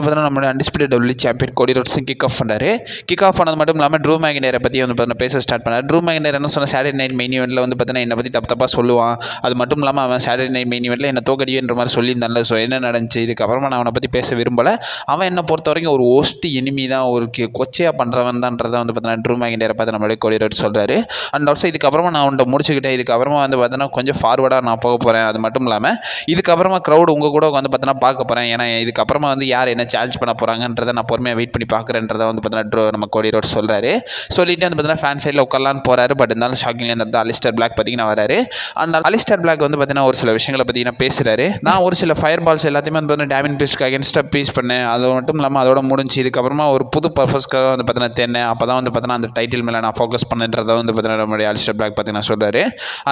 பார்த்தீங்கன்னா நம்மளுடைய undisputed W champion கோடி ரோட்ஸும் கிக் ஆஃப் பண்ணாரு. கிக் ஆஃப் பண்ணது மட்டும் இல்லாமல் ட்ரூ மேக்னயரை பற்றி வந்து பார்த்தீங்கன்னா பேச ஸ்டார்ட் பண்ணார். ட்ரூ மேக்னயர் என்ன சொன்ன, சாட்டர்டே நைட் மெயின் ஈவெண்ட்டில் வந்து பார்த்தீங்கன்னா என்னை பற்றி தப்பாக சொல்லுவான். அது மட்டும் இல்லாமல் அவன் சாட்டர்டே நைட் மெயின் ஈவெண்ட்டில் என்ன தோக்கடின்ற மாதிரி சொல்லியிருந்தான்ல. ஸோ என்ன நடந்துச்சு, இதுக்கப்புறமா நான் அவனை பற்றி பேச விரும்பலை. அவன் என்னை பொறுத்த வரைக்கும் ஒரு ஒஸ்ட் இனிமி தான், ஒரு கொச்சையாக பண்ணுறவன் தான்றதை வந்து பார்த்தீங்கன்னா ட்ரூ மேக்னயரை பார்த்து நம்மளுடைய கோடி ரோட்ஸ் சொல்கிறாரு. அண்ட் ஆல்சோ இதுக்கப்புறமா நான் அவன்கிட்ட முடிச்சுக்கிட்டேன். இதுக்கப்புறமா வந்து பார்த்தீங்கன்னா கொஞ்சம் ஃபார்வர்டாக நான் போக போகிறேன். அது மட்டும் இல்லாமல் இதுக்கப்புறமா க்ரௌட் உங்கள் கூட வந்து பார்த்தீங்கன்னா பார்க்க போகிறேன். ஏன்னா இதுக்கப்புறமா வந்து யார் என்ன சேலஞ்ச் பண்ண போகிறாங்கன்றதை நான் பொறுமையாக வெயிட் பண்ணி பார்க்குறேன்றதை வந்து பார்த்தீங்கன்னா நம்ம கோடி ரோட்ஸ் சொல்கிறாரு. சொல்லிட்டு வந்து பார்த்தீங்கன்னா ஃபேன் சைடில் உட்காரலான்னு போகிறாரு. பட் இருந்தாலும் ஷாக்கிங்காக இருந்தது அலிஸ்டர் பிளாக் பார்த்தீங்கன்னா வராரு. அந்த அலிஸ்டர் பிளாக் வந்து பார்த்தீங்கன்னா ஒரு சில விஷயங்களை பார்த்தீங்கன்னா பேசுகிறாரு. நான் ஒரு சில ஃபயர் பால்ஸ் எல்லாத்தையுமே வந்து பார்த்தீங்கன்னா டேமின் பீஸ்க்கு அகேன்ஸ்டாக பீஸ் பண்ணேன். அது மட்டும் இல்லாமல் அதோட முடிஞ்சு இதுக்கப்புறமா ஒரு புது பர்பஸ்க்காக வந்து பார்த்தீங்கன்னா தேனேன். அப்போ தான் வந்து பார்த்தீங்கன்னா அந்த டைட்டில் மேலே நான் ஃபோக்கஸ் பண்ணுன்றதை வந்து பார்த்தீங்கன்னா நம்மளுடைய அலிஸ்டர் பிளாக் பார்த்தீங்கன்னா சொல்கிறாரு.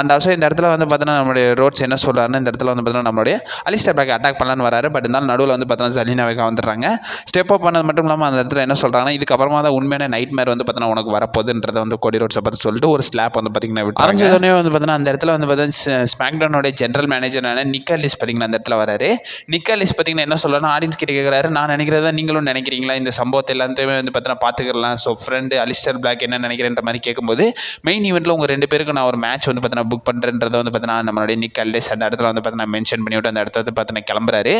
அண்ட் ஆல்சோ இந்த இடத்துல வந்து பார்த்தீங்கன்னா நம்மளுடைய ரோட்ஸ் என்ன சொல்கிறாருன்னு, இந்த இடத்துல வந்து பார்த்தீங்கன்னா நம்மளுடைய அலிஸ்டர் பிளாக் அட்டாக் பண்ணலான்னு வராரு. பட் இருந்தாலும் நடுவில் வந்து பார்த்தீங்கன்னா ஜலீனா வேகா வந்துடுறாங்க. ஸ்டெப் அப் பண்ணது மட்டும் இல்லாமல் அந்த இடத்துல என்ன சொல்கிறாங்கன்னா, இதுக்கப்புறமா தான் உண்மையான நைட் மேர் வந்து பார்த்தீங்கன்னா உனக்கு வரப்போகுதுன்றதை வந்து கோடி ரோட்ஸை பார்த்து சொல்லிட்டு ஒரு ஸ்லாப் வந்து பார்த்தீங்கன்னா ஆரம்பிச்சோடனே வந்து பார்த்தீங்கன்னா அந்த இடத்துல வந்து பார்த்தீங்கன்னா ஸ்மாக்டவுனோட ஜென்ரல் மேனேஜரான நிக்காலிஸ் பார்த்தீங்கன்னா அந்த இடத்துல வராரு. நிக்காலிஸ் பார்த்தீங்கன்னா என்ன சொல்லலாம், ஆடியன்ஸ் கிட்ட கேட்குறாரு, நான் நினைக்கிறதா நீங்களும் நினைக்கிறீங்களா, இந்த சம்பவத்தை எல்லாத்தையுமே வந்து பார்த்தீங்கன்னா பார்த்துக்கலாம். ஸோ ஃப்ரெண்டு அலிஸ்டர் பிளாக் என்ன நினைக்கிறேன்ற மாதிரி கேட்கும்போது, மெயின் ஈவெண்ட்டில் உங்கள் 2 பேருக்கு நான் ஒரு மேட்ச் வந்து பார்த்தீங்கன்னா புக் பண்ணுறேன்றதை வந்து பார்த்தீங்கன்னா நம்மளுடைய நிக்காலிஸ் அந்த இடத்துல வந்து பார்த்தீங்கன்னா மென்ஷன் பண்ணிவிட்டு அந்த இடத்துல வந்து பார்த்தீங்கன்னா கிளம்புறாரு.